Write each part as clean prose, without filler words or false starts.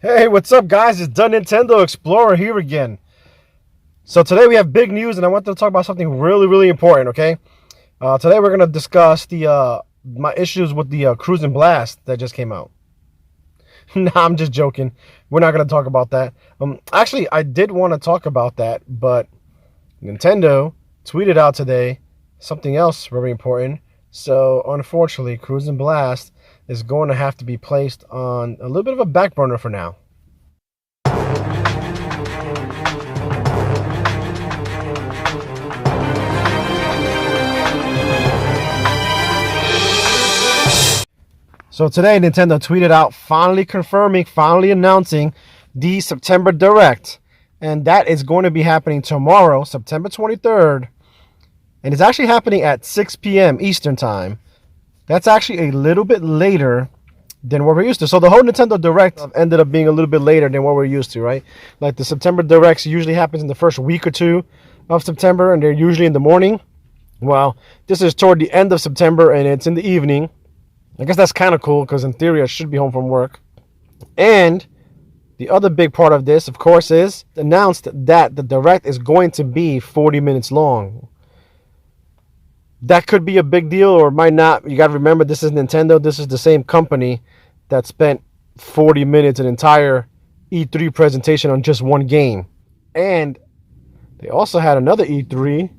Hey, what's up, guys? It's the Nintendo Explorer here again. So today we have big news, and I want to talk about something really important. Okay, today we're gonna discuss the my issues with the Cruising Blast that just came out. Nah, I'm just joking. We're not gonna talk about that. Actually, I did want to talk about that, but Nintendo tweeted out today something else very important. So unfortunately, Cruising Blast is going to have to be placed on a little bit of a back burner for now. So today, Nintendo tweeted out finally confirming, finally announcing the September Direct. And that is going to be happening tomorrow, September 23rd. And it's actually happening at 6 p.m. Eastern Time. That's actually a little bit later than what we're used to. So the whole Nintendo Direct ended up being a little bit later than what we're used to, right? Like the September Directs usually happens in the first week or two of September, and they're usually in the morning. Well, this is toward the end of September, and it's in the evening. I guess that's kind of cool because in theory I should be home from work. And the other big part of this, of course, is announced that the Direct is going to be 40 minutes long. That could be a big deal or it might not. You got to remember, this is Nintendo. This is the same company that spent 40 minutes, an entire E3 presentation on just one game. And they also had another E3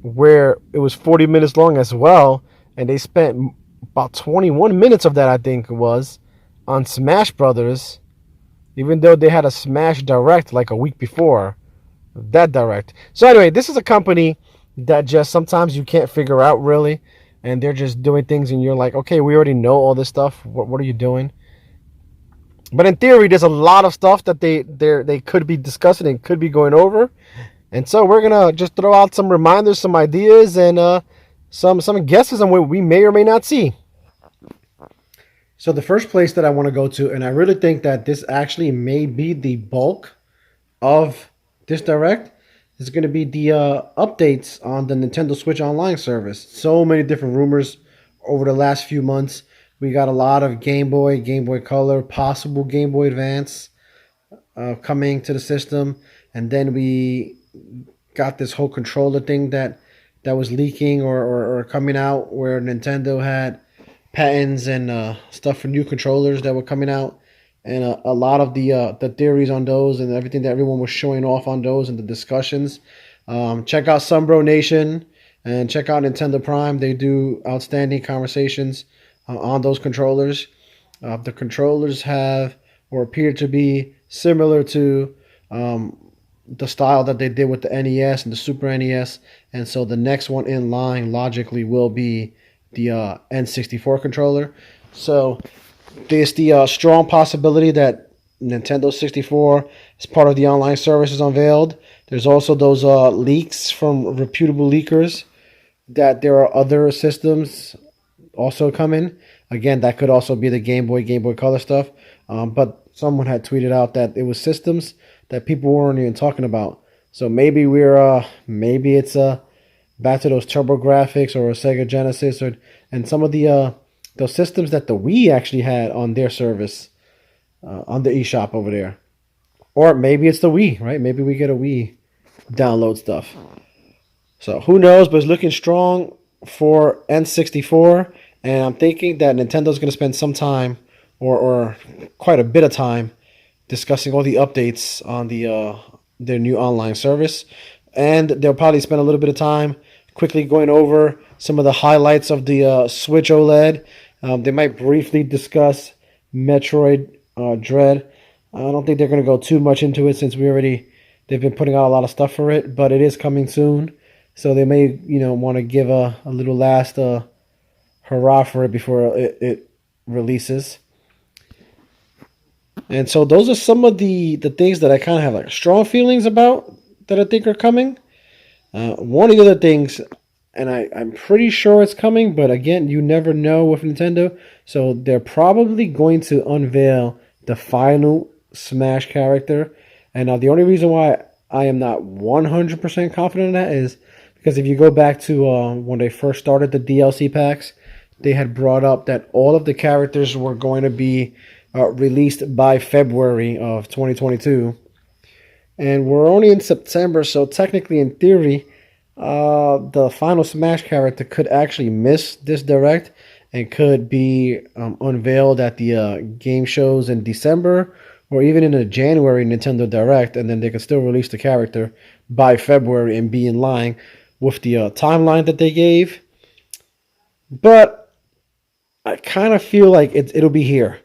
where it was 40 minutes long as well. And they spent about 21 minutes of that, I think it was, on Smash Brothers, even though they had a Smash Direct like a week before that Direct. So anyway, this is a company that just sometimes you can't figure out really, and they're just doing things and you're like, okay, we already know all this stuff. What are you doing? But in theory, there's a lot of stuff that they could be discussing and could be going over. And so we're going to just throw out some reminders, some ideas, and some guesses on what we may or may not see. So the first place that I want to go to, and I really think that this actually may be the bulk of this Direct, is going to be the updates on the Nintendo Switch Online service. So many different rumors over the last few months. We got a lot of Game Boy, Game Boy Color, possible Game Boy Advance coming to the system. And then we got this whole controller thing that was leaking or coming out, where Nintendo had patents and stuff for new controllers that were coming out, and a lot of the theories on those and everything that everyone was showing off on those and the discussions. Check out SunBroNation and check out Nintendo Prime. They do outstanding conversations on those controllers. The controllers have or appear to be similar to the style that they did with the NES and the Super NES, and so the next one in line logically will be the N64 controller. So there's the strong possibility that Nintendo 64 as part of the online service is unveiled. There's also those leaks from reputable leakers that there are other systems also coming. Again, that could also be the Game Boy Color stuff, but someone had tweeted out that it was systems that people weren't even talking about. So maybe maybe it's back to those TurboGrafx or a Sega Genesis and some of the those systems that the Wii actually had on their service on the eShop over there. Or maybe it's the Wii, right? Maybe we get a Wii download stuff. So who knows, but it's looking strong for N64, and I'm thinking that Nintendo's going to spend some time or quite a bit of time discussing all the updates on their new online service, and they'll probably spend a little bit of time quickly going over some of the highlights of the Switch OLED. They might briefly discuss Metroid Dread. I don't think they're going to go too much into it since they've been putting out a lot of stuff for it, but it is coming soon, so they may want to give a little last hurrah for it before it releases. And so those are some of the things that I kind of have like strong feelings about that I think are coming. One of the other things, and I'm pretty sure it's coming, but again, you never know with Nintendo. So they're probably going to unveil the final Smash character. And now the only reason why I am not 100% confident in that is because if you go back to when they first started the DLC packs, they had brought up that all of the characters were going to be released by February of 2022. And we're only in September, so technically, in theory, the final Smash character could actually miss this direct and could be unveiled at the game shows in December or even in a January Nintendo Direct, and then they could still release the character by February and be in line with the timeline that they gave. But I kind of feel like it'll be here.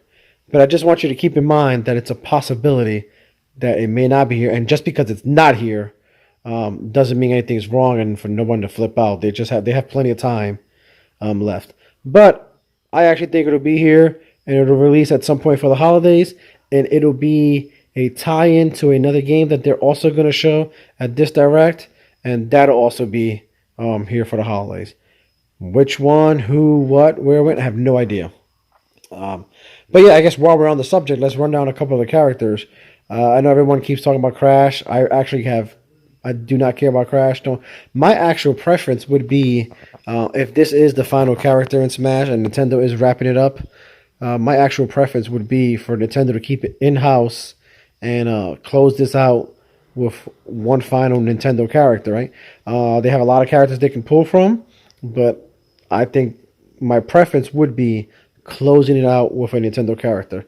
But I just want you to keep in mind that it's a possibility that it may not be here, and just because it's not here doesn't mean anything's wrong and for no one to flip out. They have plenty of time left. But I actually think it'll be here and it'll release at some point for the holidays, and it'll be a tie-in to another game that they're also going to show at this direct, and that'll also be here for the holidays. Which one, who, what, where, when, I have no idea. But yeah, I guess while we're on the subject, let's run down a couple of the characters. I know everyone keeps talking about Crash. I do not care about Crash. No, my actual preference would be if this is the final character in Smash and Nintendo is wrapping it up. My actual preference would be for Nintendo to keep it in house and close this out with one final Nintendo character. Right? They have a lot of characters they can pull from, but I think my preference would be closing it out with a Nintendo character.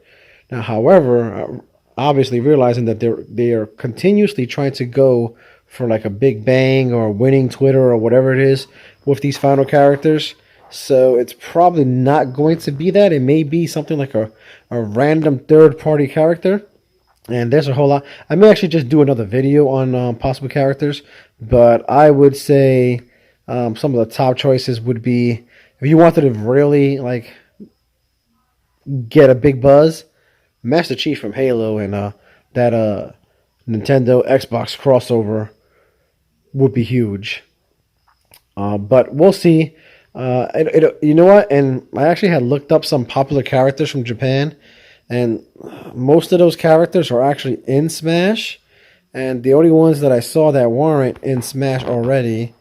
Now, however, obviously realizing that they are continuously trying to go for like a big bang or winning Twitter or whatever it is with these final characters. So it's probably not going to be that. It may be something like a random third-party character. And there's a whole lot. I may actually just do another video on possible characters. But I would say some of the top choices would be, if you wanted to really like get a big buzz, Master Chief from Halo and that Nintendo Xbox crossover would be huge. But we'll see. You know what? And I actually had looked up some popular characters from Japan, and most of those characters are actually in Smash. And the only ones that I saw that weren't in Smash already,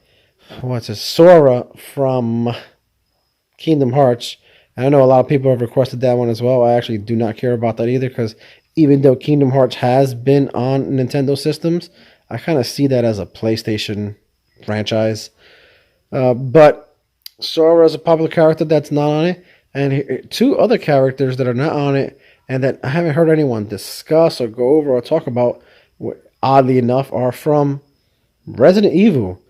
what's it? Sora from Kingdom Hearts. I know a lot of people have requested that one as well. I actually do not care about that either, because even though Kingdom Hearts has been on Nintendo systems, I kind of see that as a PlayStation franchise. But Sora is a popular character that's not on it. And two other characters that are not on it and that I haven't heard anyone discuss or go over or talk about, oddly enough, are from Resident Evil.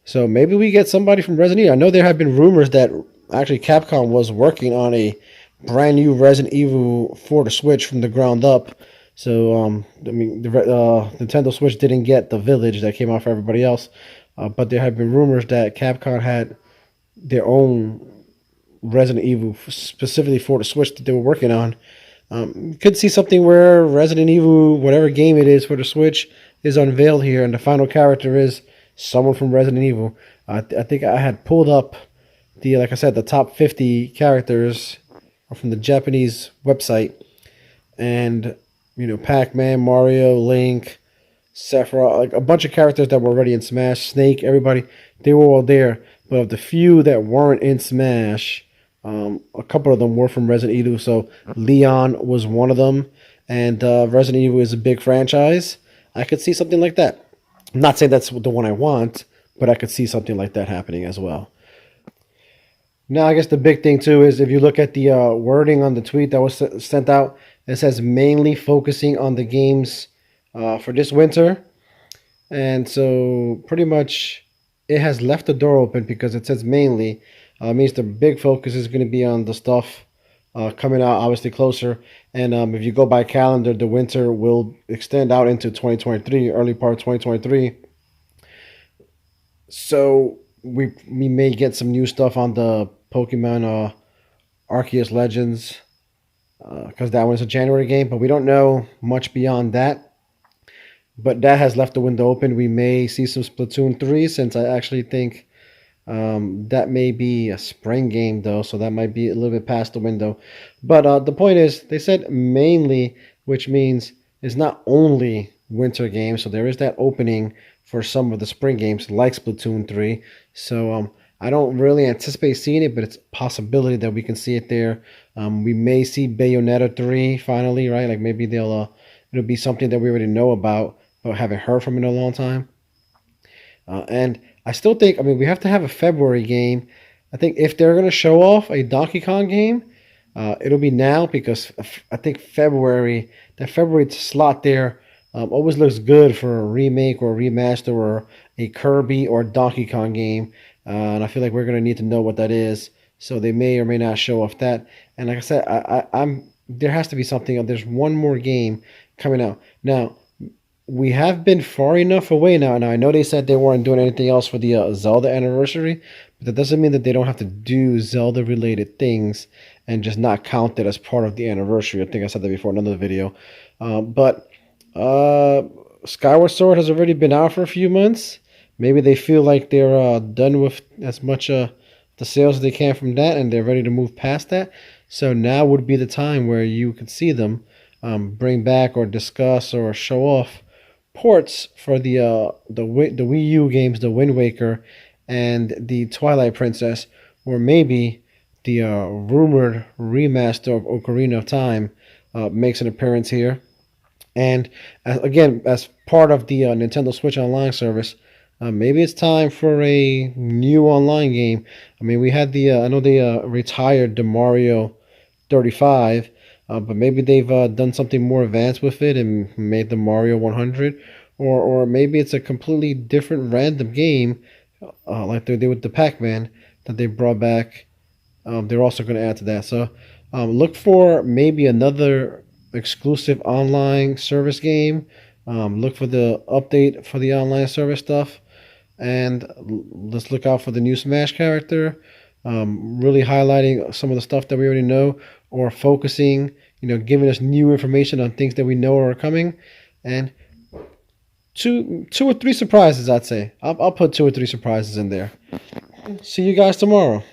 So maybe we get somebody from Resident Evil. I know there have been rumors that actually Capcom was working on a brand new Resident Evil for the Switch from the ground up. So, I mean, the Nintendo Switch didn't get the Village that came out for everybody else. But there have been rumors that Capcom had their own Resident Evil specifically for the Switch that they were working on. Could see something where Resident Evil, whatever game it is for the Switch, is unveiled here, and the final character is someone from Resident Evil. I think I had pulled up like I said, the top 50 characters are from the Japanese website, and Pac-Man, Mario, Link, Sephiroth, like a bunch of characters that were already in Smash, Snake, everybody, they were all there. But of the few that weren't in Smash, a couple of them were from Resident Evil. So Leon was one of them, and Resident Evil is a big franchise. I could see something like that. I'm not saying that's the one I want, but I could see something like that happening as well. Now, I guess the big thing, too, is if you look at the wording on the tweet that was sent out, it says mainly focusing on the games for this winter. And so pretty much it has left the door open because it says mainly. Means the big focus is going to be on the stuff coming out obviously closer. And if you go by calendar, the winter will extend out into 2023, early part of 2023. So we may get some new stuff on the Pokemon Arceus Legends, because that one's a January game, but we don't know much beyond that. But that has left the window open. We may see some Splatoon 3, since I actually think that may be a spring game, though, so that might be a little bit past the window. But the point is, they said mainly, which means it's not only winter games, so there is that opening for some of the spring games like Splatoon 3. So I don't really anticipate seeing it, but it's a possibility that we can see it there. We may see Bayonetta 3 finally, right? Like maybe it'll be something that we already know about, but haven't heard from in a long time. And I still think, I mean, we have to have a February game. I think if they're going to show off a Donkey Kong game, it'll be now because I think that February slot there always looks good for a remake or a remaster or a Kirby or Donkey Kong game. And I feel like we're going to need to know what that is. So they may or may not show off that. And like I said, I'm there has to be something. There's one more game coming out now. We have been far enough away now. Now I know they said they weren't doing anything else for the Zelda anniversary, but that doesn't mean that they don't have to do Zelda related things and just not count it as part of the anniversary. I think I said that before in another video. But Skyward Sword has already been out for a few months. Maybe they feel like they're done with as much the sales as they can from that, and they're ready to move past that. So now would be the time where you could see them bring back or discuss or show off ports for the Wii U games, the Wind Waker and the Twilight Princess, or maybe the rumored remaster of Ocarina of Time makes an appearance here. And again, as part of the Nintendo Switch Online service, maybe it's time for a new online game. I mean, we had I know they retired the Mario 35, but maybe they've done something more advanced with it and made the Mario 100, or maybe it's a completely different random game, like they did with the Pac-Man that they brought back. They're also going to add to that. So look for maybe another exclusive online service game. Look for the update for the online service stuff, and let's look out for the new Smash character. Really highlighting some of the stuff that we already know, or focusing, giving us new information on things that we know are coming, and two or three surprises. I'd say I'll put 2 or 3 surprises in there. See you guys tomorrow.